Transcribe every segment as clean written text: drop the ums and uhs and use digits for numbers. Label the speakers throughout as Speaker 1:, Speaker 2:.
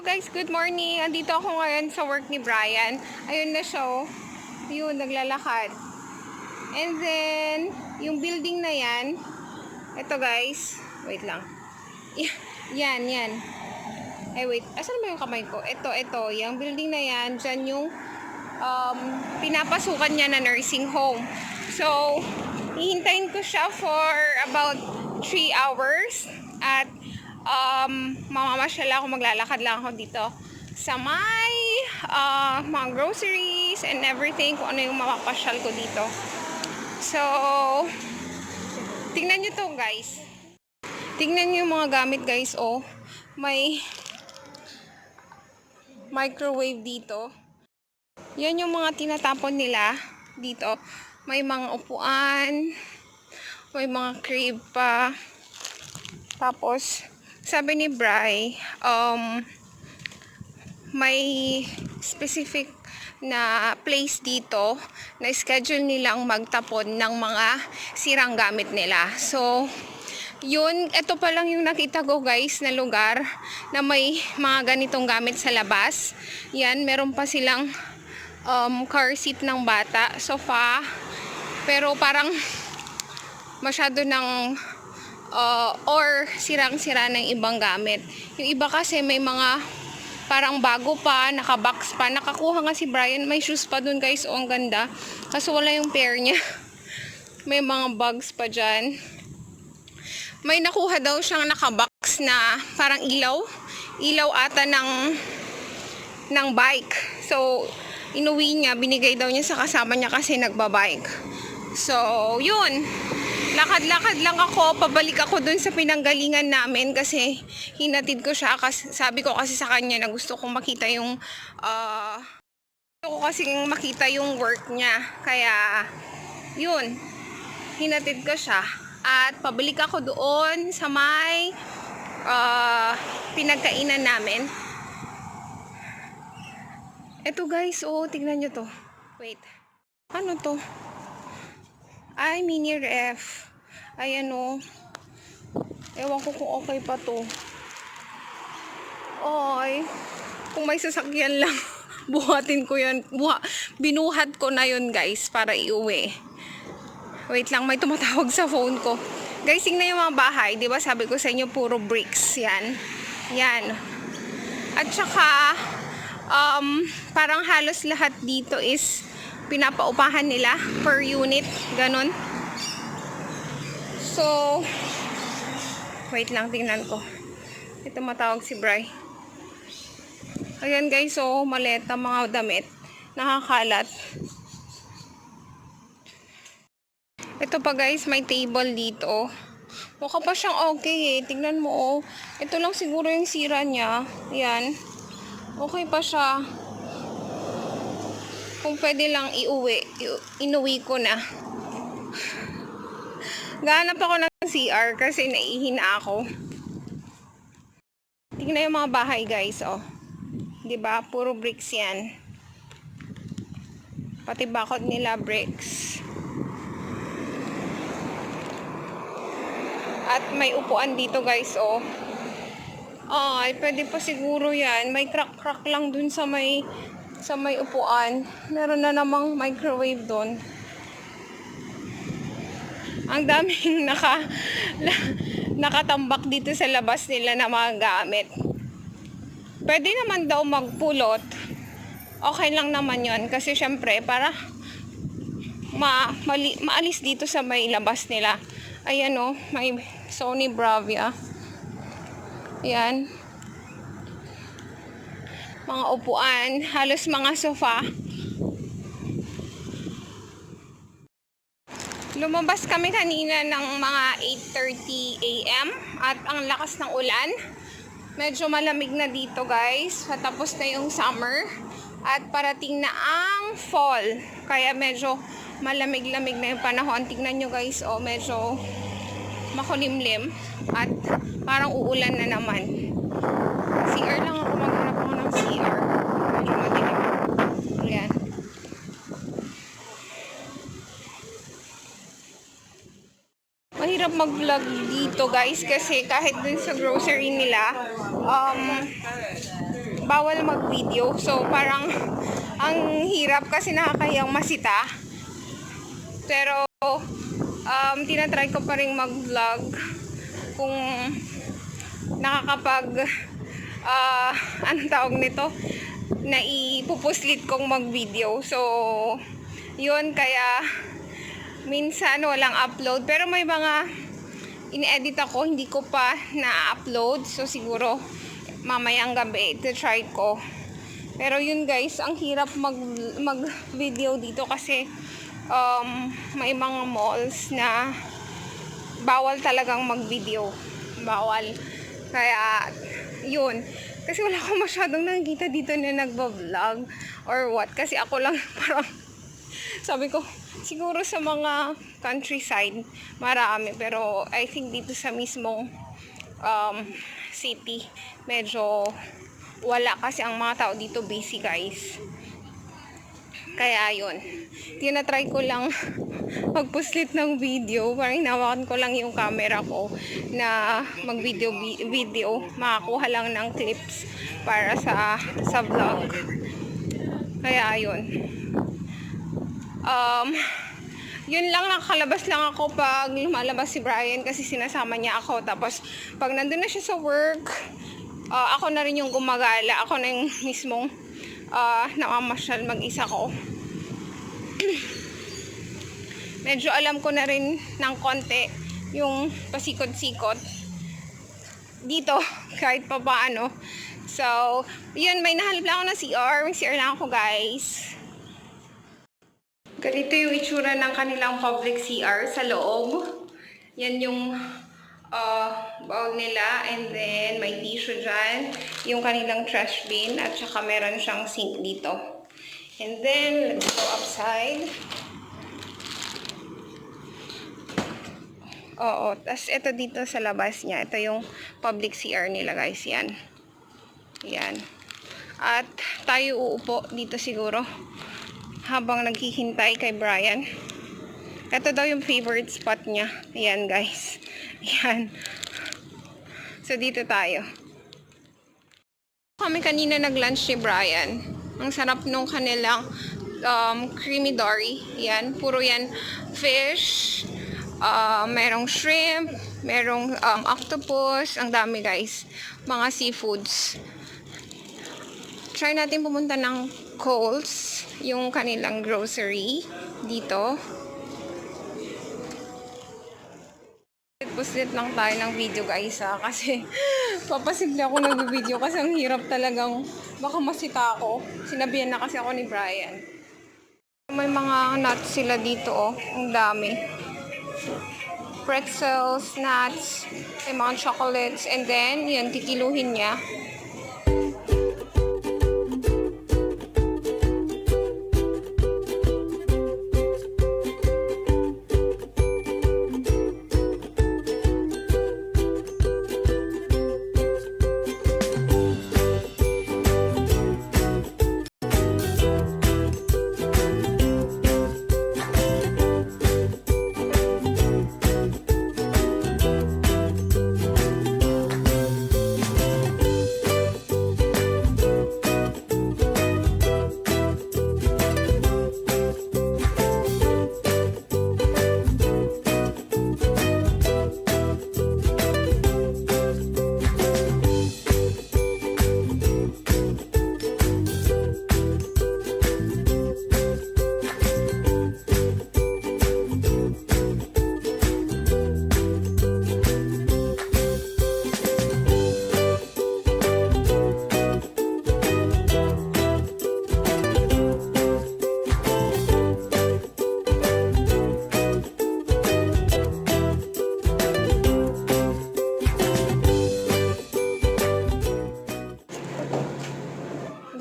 Speaker 1: Guys, good morning. Andito ako ngayon sa work ni Brian. Ayun na siya, oh. Yun, naglalakad. And then, yung building na yan, ito guys, wait lang. Yan. Ay, wait. Asan ba yung kamay ko? Ito. Yung building na yan, dyan yung pinapasukan niya na nursing home. So, hihintayin ko siya for about 3 hours. At mamamasyal ako, maglalakad lang ako dito sa may mga groceries and everything, kung ano yung mapapasyal ko dito. So, tingnan nyo to guys. Tingnan nyo yung mga gamit guys. Oh, may microwave dito. Yan yung mga tinatapon nila dito. May mga upuan, may mga crib pa. Tapos sabi ni Bri, may specific na place dito na schedule nilang magtapon ng mga sirang gamit nila. So, yun, ito pa lang yung nakita ko guys na lugar na may mga ganitong gamit sa labas. Yan, meron pa silang car seat ng bata, sofa, pero parang masyado ng or sirang-sira ng ibang gamit. Yung iba kasi may mga parang bago pa, naka-box pa. Nakakuha nga si Brian, may shoes pa dun guys. Oh, ang ganda. Kaso wala yung pair niya. May mga bags pa dyan. May nakuha daw siyang naka-box na parang ilaw. Ilaw ata ng bike. So, inuwi niya, binigay daw niya sa kasama niya kasi nagbabike. So, yun. Lakad-lakad lang ako, pabalik ako dun sa pinanggalingan namin kasi hinatid ko siya. Kasi, sabi ko kasi sa kanya na gusto kong makita yung work niya. Kaya, yun, hinatid ko siya. At pabalik ako doon sa may pinagkainan namin. Eto guys, oh, tignan nyo to. Wait, ano to? Ay, mini ref. Ayan o. Ewan ko kung okay pa to. Ay, kung may sasakyan lang, buhatin ko yan. Binuhat ko na yun guys para iuwi. Wait lang, may tumatawag sa phone ko. Guys, tingnan yung mga bahay. Diba sabi ko sa inyo, puro bricks. Yan. At saka, parang halos lahat dito is pinapaupahan nila per unit, ganun. So, wait lang, tingnan ko. Ito matawag si Bri. Ayan guys, so maleta, mga damit, nakakalat. Ito pa guys, may table dito. Mukha pa siyang okay eh, tingnan mo oh. Ito lang siguro yung sira niya. Yan, okay pa siya. Kung pwede lang inuwi ko na. Gahanap ako ng CR kasi naihina ako. Tingnan yung mga bahay guys, oh. 'Di ba? Puro bricks 'yan. Pati bakod nila bricks. At may upuan dito guys, oh. Ay, pwede pa siguro 'yan. May crack lang dun sa may upuan. Meron na namang microwave doon. Ang daming nakatambak dito sa labas nila na mga gamit. Pwede naman daw magpulot. Okay lang naman yon kasi syempre para maalis dito sa may labas nila. Ayan o, may Sony Bravia. Ayan. Mga upuan, halos mga sofa. Lumabas kami kanina ng mga 8:30 AM at ang lakas ng ulan. Medyo malamig na dito guys. Patapos na yung summer at parating na ang fall. Kaya medyo malamig-lamig na yung panahon. Tingnan nyo guys, oh, medyo makulimlim at parang uulan na naman. CR lang ako, maghanap ako ng CR. Medyo madilim. Ayan. Mahirap mag-vlog dito guys kasi kahit dun sa grocery nila bawal mag-video. So parang ang hirap kasi nakakahiyang masita. Pero tinatry ko pa rin mag-vlog kung nakakapag anong tawag nito, na ipupuslit kong mag-video. So yun, kaya minsan walang upload, pero may mga in-edit ako, hindi ko pa na-upload. So siguro mamayang gabi try ko. Pero yun guys, ang hirap mag-video dito kasi may mga malls na bawal talagang mag-video. Bawal. Kaya yun. Kasi wala akong masyadong nakikita dito na nagba-vlog or what. Kasi ako lang parang sabi ko, siguro sa mga countryside marami, pero I think dito sa mismong city medyo wala kasi ang mga tao dito busy guys. Kaya yun, tinatry ko lang magpuslit ng video, parang hinawakan ko lang yung camera ko na mag video, makakuha lang ng clips para sa vlog. Kaya yun, yun lang, nakakalabas lang ako pag lumalabas si Brian kasi sinasama niya ako. Tapos pag nandun na siya sa work, ako na rin yung gumagala, ako na yung mismong namamasyal mag-isa ko. Medyo alam ko na rin ng konti yung pasikot-sikot dito kahit pa paano. So yun, may nahanap lang ako ng CR. May CR lang ako guys. Ganito yung itsura ng kanilang public CR sa loob. Yan yung bowl nila, and then may tissue dyan, yung kanilang trash bin, at saka meron siyang sink dito. And then let's go outside. Oo, tas ito dito sa labas niya, ito yung public CR nila guys. Yan, yan. At tayo uupo dito siguro habang naghihintay kay Brian. Ito daw yung favorite spot niya. Ayan guys. Ayan. So dito tayo. Kami kanina nag-lunch ni Brian. Ang sarap nung kanilang creamy dory. Ayan. Puro yan fish. Merong shrimp. Merong octopus. Ang dami guys. Mga seafoods. Try natin pumunta ng Coles, yung kanilang grocery dito. Puslit lang tayo ng video guys kasi papasimple ako nag-video kasi ang hirap talagang baka masita ako. Sinabihan na kasi ako ni Brian. May mga nuts sila dito ang dami. Pretzels, nuts, may mga chocolates, and then yun, tikiluhin niya.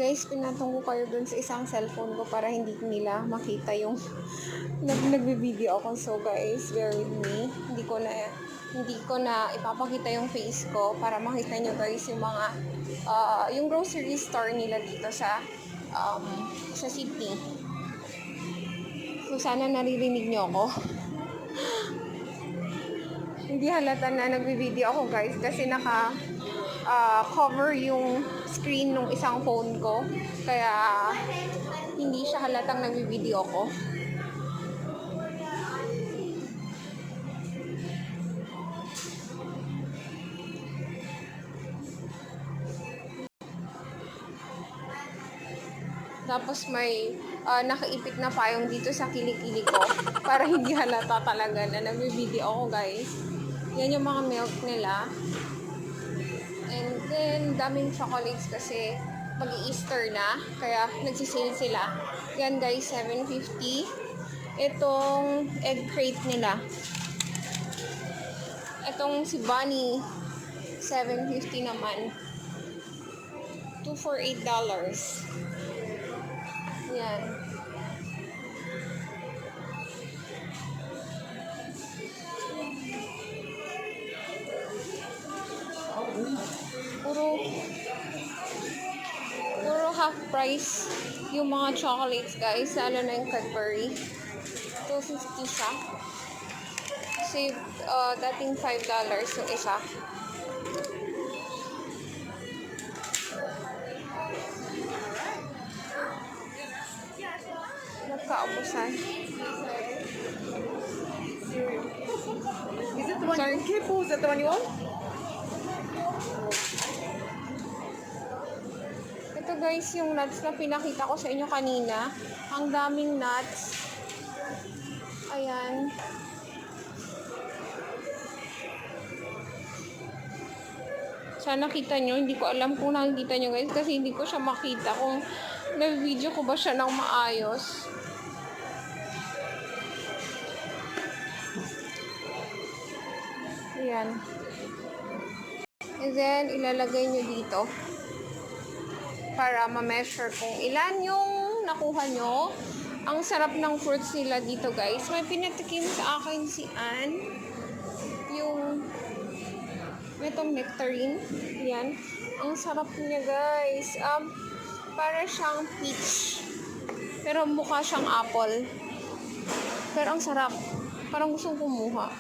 Speaker 1: Guys, pinatong ko kayo dun sa isang cellphone ko para hindi nila makita yung nagbe-video ako. So guys, bear with me. Hindi ko na ipapakita yung face ko para makita nyo guys yung mga yung grocery store nila dito sa city. So sana naririnig nyo ako. Hindi halata na nagbe-video ako guys kasi naka cover yung screen nung isang phone ko. Kaya hindi siya halatang nagbi-video ko. Tapos may nakaipit na payong dito sa kilikili ko para hindi halata talaga na nagbi-video ako, guys. Yan yung mga milk nila. And then, daming chocolates kasi mag-Easter na. Kaya nagsisale sila. Yan, guys, $7.50. Itong egg crate nila. Itong si Bunny, $7.50 naman. 2 for $8. Yan. Puro half price yung mga chocolates, guys. Lalo na yung Cadbury. 250 siya. Save dating $5 yung isa. Nagkaubusan.
Speaker 2: Is it the one?
Speaker 1: Sorry?
Speaker 2: Is that the one you want?
Speaker 1: Ito, guys, yung nuts na pinakita ko sa inyo kanina. Ang daming nuts. Ayan. Sana kita nyo. Hindi ko alam kung nakikita nyo, guys, kasi hindi ko siya makita kung na-video ko ba siya ng maayos. Ayan. And then, ilalagay nyo dito para ma-measure kung ilan yung nakuha nyo. Ang sarap ng fruits nila dito, guys. May pinatikim sa akin si Ann. Yung itong nectarine. Yan. Ang sarap niya, guys. Para siyang peach. Pero mukha siyang apple. Pero ang sarap. Parang gustong kumuha.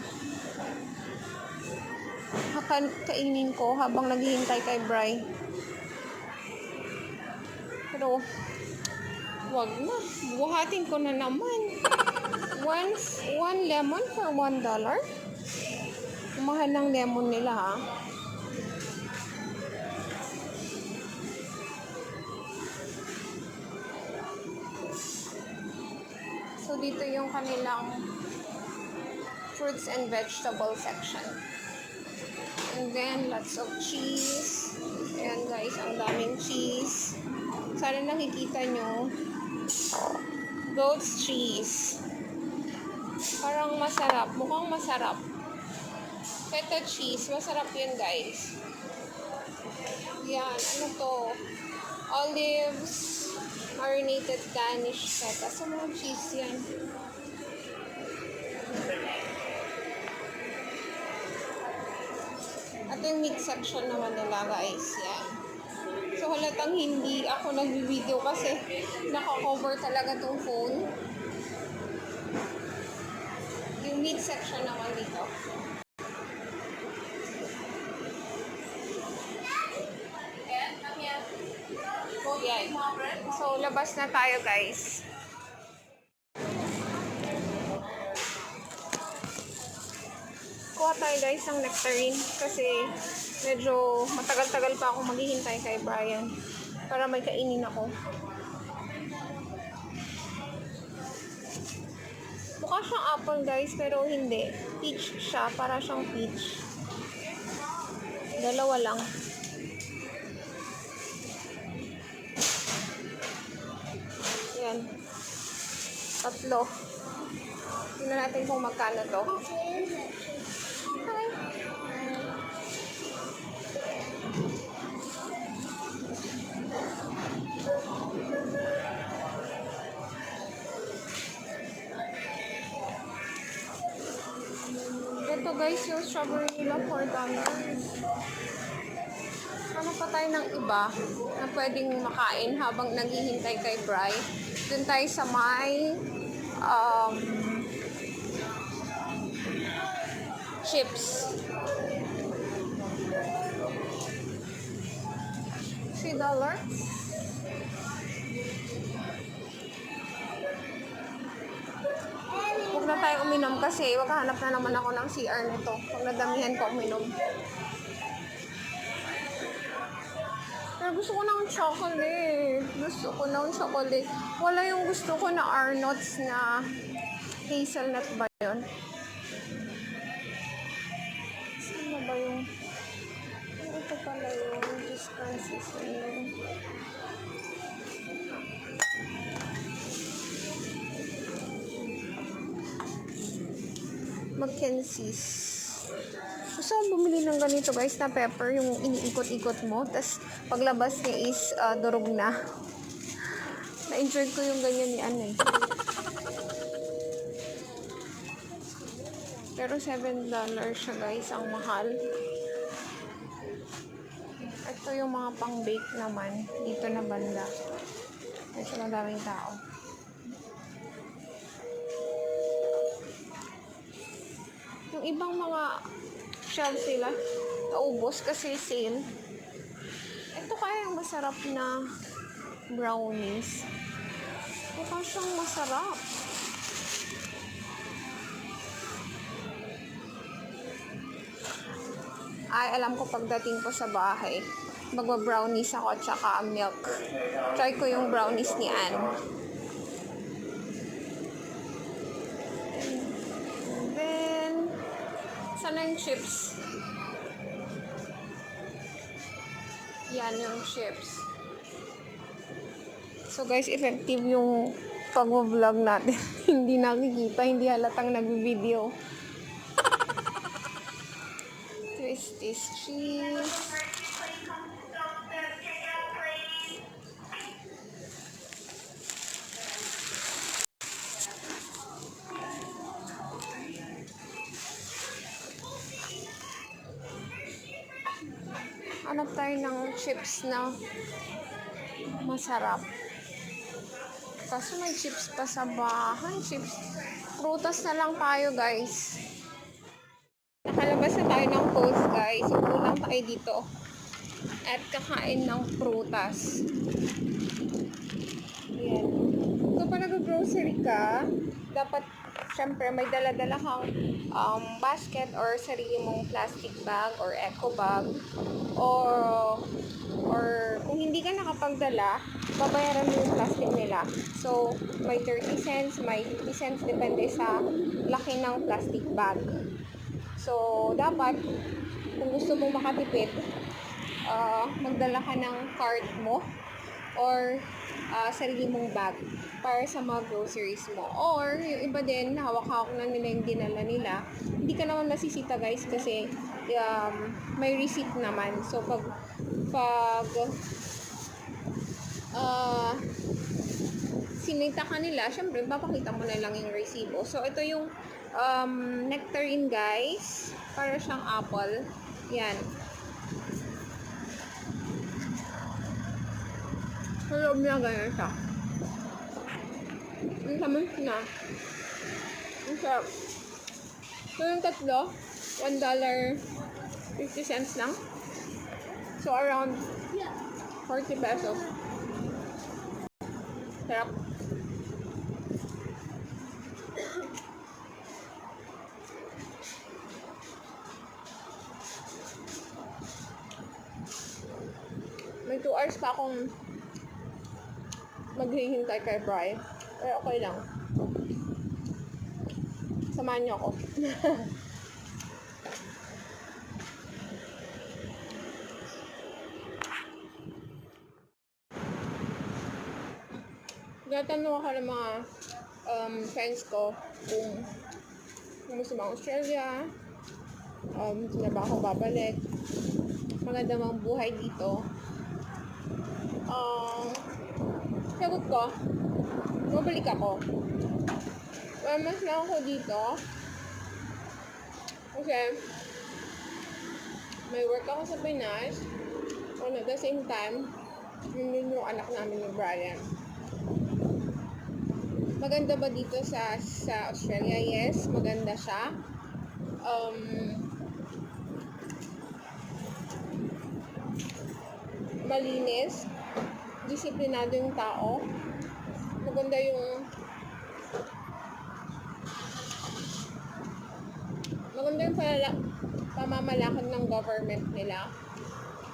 Speaker 1: Kainin ko habang naghihintay kay Bri. Pero, wag na. Buhatin ko na naman. One lemon for $1. Mahal ng lemon nila, ha. So, dito yung kanilang fruits and vegetable section. And then, lots of cheese. Ayan, guys, ang daming cheese. Sana nakikita nyo. Goat's cheese. Parang masarap. Mukhang masarap. Feta cheese. Masarap yun, guys. Yan. Ano to? Olives. Marinated Danish feta. So, mga cheese yan. At yung meat section naman nila, guys. Yan. So, halatang hindi ako nag-video kasi naka-cover talaga tong phone. Yung meat section naman dito. Yan. So, labas na tayo, guys. Kuha tayo, guys, ng nectarine kasi medyo matagal-tagal pa ako maghihintay kay Brian para may kainin ako. Mukha siyang apple, guys, pero hindi. Peach siya, para siyang peach. Dalawa lang. Yan. 3. Tingnan natin kung magkano to. Ito, guys, yung strawberry nila $4. Ano pa tayo ng iba na pwedeng makain habang naghihintay kay Bri? Doon tayo sa may chips. $3. Huwag na tayo uminom kasi maghahanap na naman ako ng CR nito. Pag nadamihan ko uminom. Pero gusto ko ng chocolate. Gusto ko ng chocolate. Wala yung gusto ko na Arnott's na hazelnut ba yun? Saan ba yung... Ito pala yung Wisconsin. Mackenzie's. Gusto kong bumili ng ganito guys na pepper, yung iniikot-ikot mo. Tapos paglabas niya is durog na. Na-enjoy ko yung ganyan ni ano eh. Pero $7 siya guys, ang mahal. Ito yung mga pang-bake naman. Dito na banda. Medyo madaming tao. Yung ibang mga shelves sila, naubos kasi sale. Ito kaya yung masarap na brownies. Mukha siyang masarap. Ay, alam ko pagdating ko sa bahay, magwa-brownies ako at saka milk. Try ko yung brownies ni Anne. And then, sana yung chips? Yan yung chips. So guys, effective yung pag-vlog natin. Hindi nakikita, hindi halatang nag-video. Twisties cheese. Hanap tayo ng chips na masarap. Kaso may chips pa sa bahay. Chips. Prutas na lang tayo guys. Nakalabas na tayo ng post guys. Upo lang tayo dito. At kakain ng prutas. Ayan. So pag nag-grocery ka, dapat syempre may dala-dala kang basket or sarili mong plastic bag or eco bag. Or kung hindi ka nakapagdala, babayaran mo yung plastic nila. So, may 30 cents, may 50 cents, depende sa laki ng plastic bag. So, dapat, kung gusto mong makatipid, magdala ka ng card mo or sarili mong bag para sa mga groceries mo. Or, yung iba din, hawak-hawak na nila yung dinala nila. Hindi ka naman masisita guys kasi may receipt naman. So, pag sinita ka nila, syempre, papakita mo na lang yung resibo. So, ito yung nectarine guys. Para siyang apple. Yan. Sa loob niya ganyan siya. Ang tamis na. Ang sarap. So, yung tatlo, $1.50 lang. So, around 40 pesos. Sarap. May 2 hours pa akong maghihintay kay Bri. Pero okay lang. Samahan niyo ako. Natanong ako ng mga friends ko kung gusto ba Australia, sila ba ako babalik, maganda mang buhay dito. Sagot ko, mabalik ako. Mas lang ako dito kasi may work ako sa Pinas and at the same time, yun yung anak namin ni Brian. Maganda ba dito sa Australia? Yes, maganda siya. malinis, disiplinado yung tao, maganda yung pamamalakad ng government nila.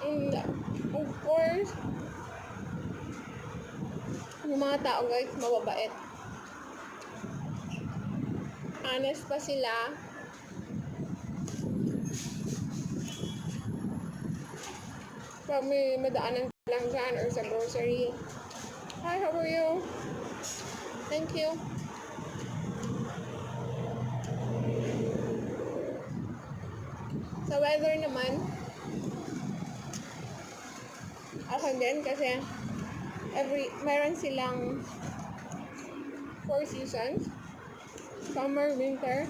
Speaker 1: And of course, yung mga tao guys, mababait. Honest pa sila. Pag may madaanan ka lang dyan or sa grocery, hi, how are you? Thank you. Sa weather naman, okay din kasi mayroon silang 4 seasons: summer, winter,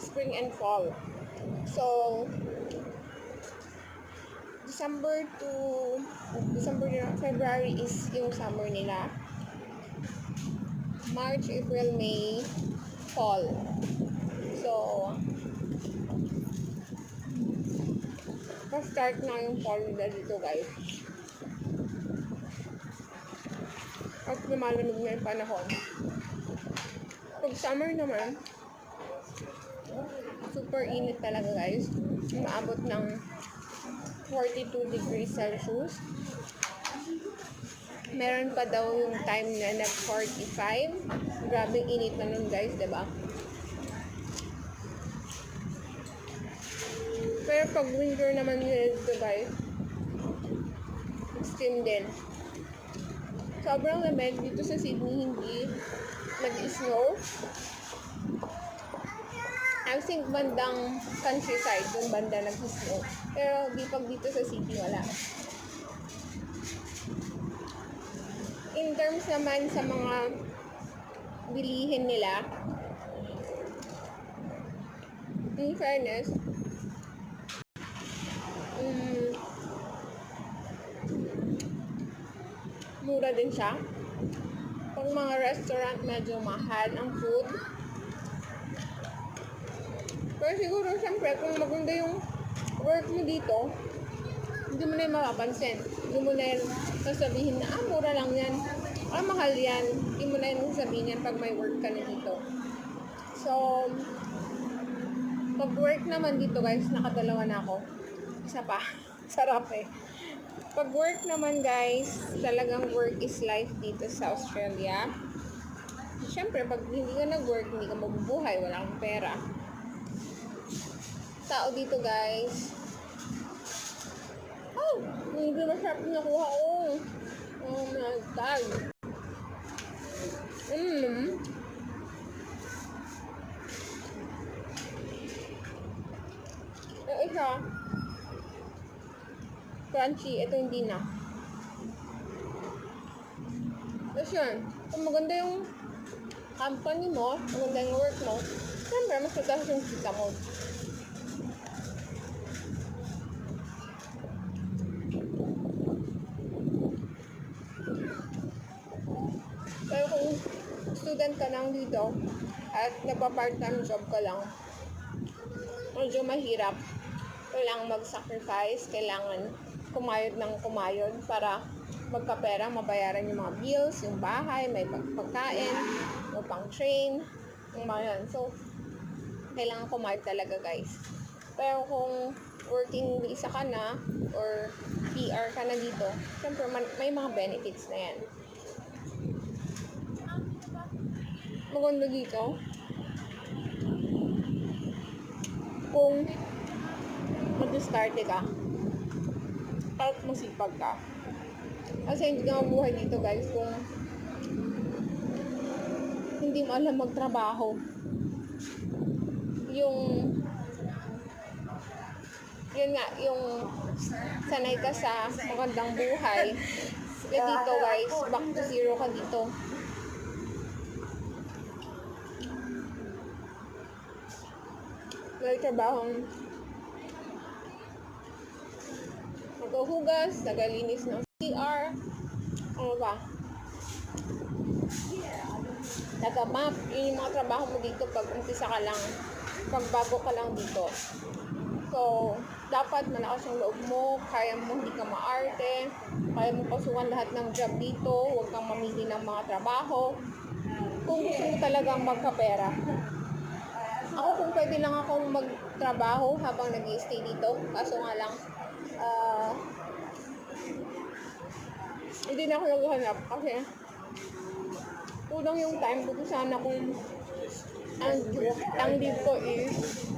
Speaker 1: spring, and fall. So, February is yung summer nila. March, April, May, fall. So, start na yung fall nila dito guys. At lumalamig na yung panahon. Pag summer naman, super init talaga guys. Umaabot ng 42 degrees Celsius. Meron pa daw yung time na nag-45. Grabe init na nun guys, diba? Pero pag winter naman nila dito guys, extreme din. Sobrang lamig dito sa Sydney, hindi nag-snow. I think bandang countryside, yung banda nag-snow. Pero di pag dito sa city, wala. In terms naman sa mga bilihin nila, in fairness, mura din siya. Pag mga restaurant, medyo mahal ang food. Pero siguro, syempre, kung maganda yung work mo dito, hindi mo na yung mapapansin. Hindi mo na yung sasabihin na, mura lang yan. Mahal yan. Hindi mo na yung sasabihin yan pag may work ka na dito. So, pag work naman dito guys, nakadalawa na ako. Isa pa. Sarap eh. Pag work naman guys, talagang work is life dito sa Australia. Siyempre, pag hindi ka nag-work, hindi ka mabubuhay, wala kang pera. Tao dito guys. Oh, hindi masarap nakuha ko. Oh my God. Yung isa, crunchy. Ito hindi na. Tapos yun, kung maganda yung company mo, maganda yung work mo, siyempre, mas mataas yung kita mo. Pero kung student ka lang dito at nagpa-part-time job ka lang, medyo mahirap. Kailangan mag-sacrifice, kailangan kumayod ng kumayod para magkapera, mabayaran yung mga bills, yung bahay, may pagkain, yung pang-train, yung mga yan. So, kailangan kumayod talaga guys. Pero kung working visa ka na or PR ka na dito, syempre may mga benefits na yan. Maganda dito kung mag-start ka at masipag ka. Kasi hindi ka mabuhay dito guys kung hindi mo alam magtrabaho. Yun nga, yung sanay ka sa magandang buhay. Kaya dito guys, back to zero ka dito. May trabahong maghuhugas, nagalinis ng CR, ano ba? Taga-map, yun yung mga trabaho mo dito pag umpisa ka lang, pag bago ka lang dito. So, dapat malakas yung loob mo, kaya mo hindi ka maarte, kaya mo pasukan lahat ng job dito, huwag kang mamili ng mga trabaho. Kung gusto mo talagang magkapera. Ako kung pwede lang akong magtrabaho habang nag-i-stay dito, kaso nga lang, hindi na ako naghanap kasi kulang yung time ko. Sana kung ang leave ko is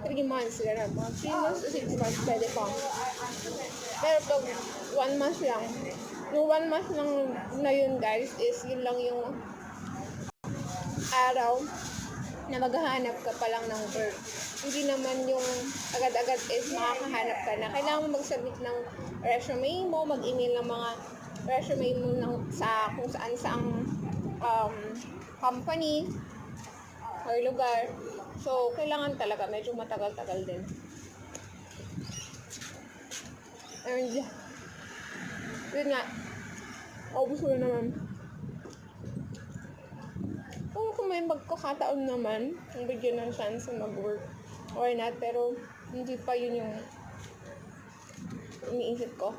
Speaker 1: 3 months, gano'n. Mga 3 months to 6 months, pwede pa. Pero pag 1 month lang, yung 1 month lang na yun guys, is yun lang yung araw na maghahanap ka pa lang ng work. Hindi naman yung agad-agad is makakahanap ka na. Kailangan mo mag-submit ng resume mo, mag-email ng mga resume mo sa kung saan saang company or lugar. So, kailangan talaga, medyo matagal-tagal din. And, yun nga, ubus ko na naman. Kung may magkakataon naman, ang bigyan ng chance na mag-work, or not, pero hindi pa yun yung iniisip ko.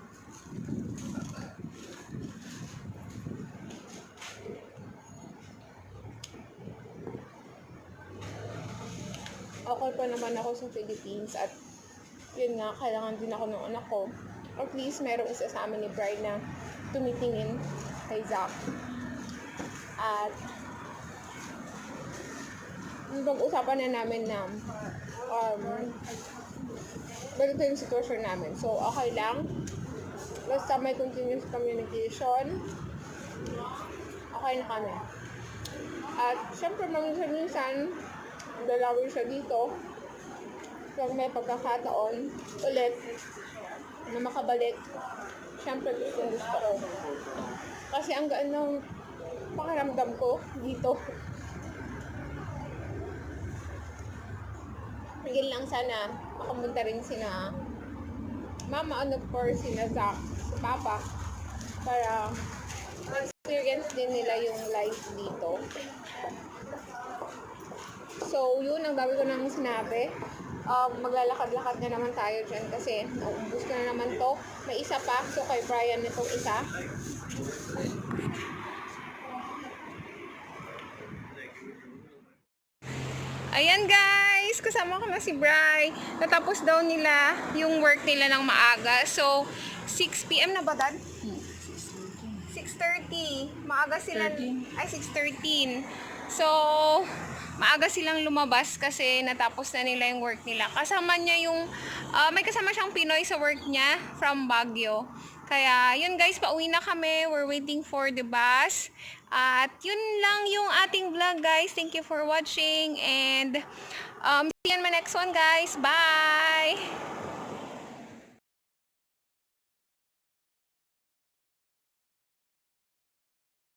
Speaker 1: Okay pa naman ako sa Philippines at yun nga, kailangan din ako ng anak ko. At least merong isa sa amin ni Brian na tumitingin kay Zach. At pag-usapan na namin na ganito yung sitwasyon namin. So, okay lang. Basta may continuous communication. Okay na kami. At syempre, minsan dalawin siya dito. Pag may pagkakataon ulit na makabalik, syempre gusto ko. Kasi ang gaan ng pakiramdam ko dito. Higil lang sana makamunta rin sina mama and of course sina Zach, si Papa, para experience din nila yung life dito. So, yun, ang dami ko nang sinabi. Maglalakad-lakad na naman tayo dyan kasi nauubos ko na naman to. May isa pa, so kay Brian itong isa. Ayan guys, kasama ko na si Bri. Natapos daw nila yung work nila ng maaga. So, 6 PM na ba, Dad? 6:30. Maaga sila. Ay, 6:13. So, maaga silang lumabas kasi natapos na nila yung work nila. Kasama niya yung, may kasama siyang Pinoy sa work niya from Baguio. Kaya, yun guys, pauwi na kami. We're waiting for the bus. At yun lang yung ating vlog guys. Thank you for watching and see you in my next one guys. Bye!